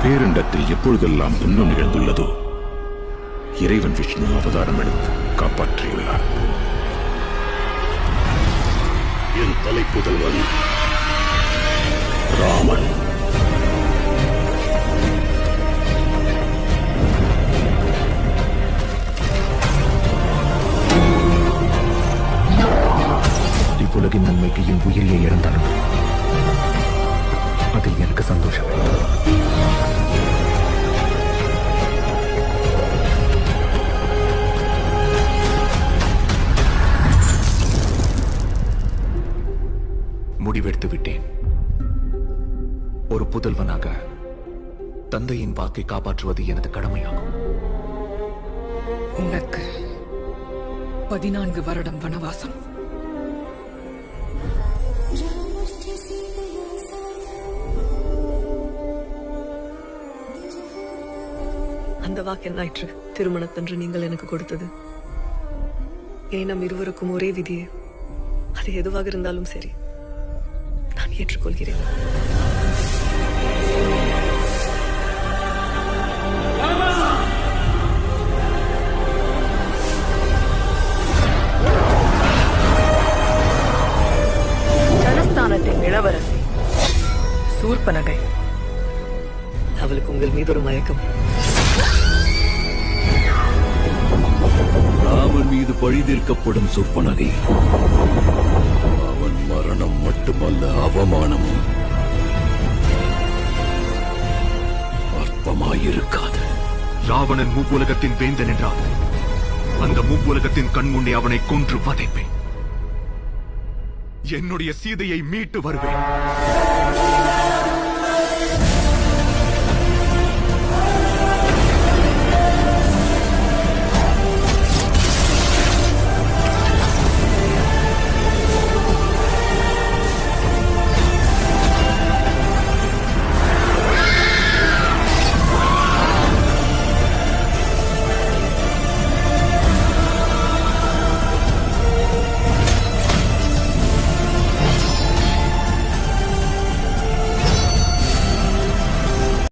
பேரண்டத்தில் எப்பொழுதெல்லாம் துன்பம் நிகழ்ந்துள்ளதோ இறைவன் விஷ்ணு அவதாரம் எடுத்து காப்பாற்றியுள்ளார். என் தலைப்புதல்வன் ராமன். இவ்வுலகின் நன்மைக்கு என் உயிரியை இழந்தாலும் அதில் எனக்கு சந்தோஷம். முடிவெடுத்து விட்டேன். ஒரு புதல்வனாக தந்தையின் வாக்கை காப்பாற்றுவது எனது கடமையாகும். உனக்கு 14 வருடம் வனவாசம். அந்த வாக்கு என்னாயிற்று? திருமணத்தன்று நீங்கள் எனக்கு கொடுத்தது. நம் இருவருக்கும் ஒரே விதியே. அது எதுவாக இருந்தாலும் சரி, நான் ஏற்றுக்கொள்கிறேன். ஜனஸ்தானத்தின் இளவரசி சூர்பனகை. அவளுக்கு உங்கள் மீது ஒரு மயக்கம். ராமன் மீது பழிதீர்க்கப்படும் சூர்பனகை. அவன் மரணம் மட்டுமல்ல, அவமானமும் அற்பமாயிருக்காது. ராவணன் மூவுலகத்தின் வேந்தன் என்றால் அந்த மூவுலகத்தின் கண்முன்னே அவனை கொன்று வதைப்பேன். என்னுடைய சீதையை மீட்டு வருவேன்.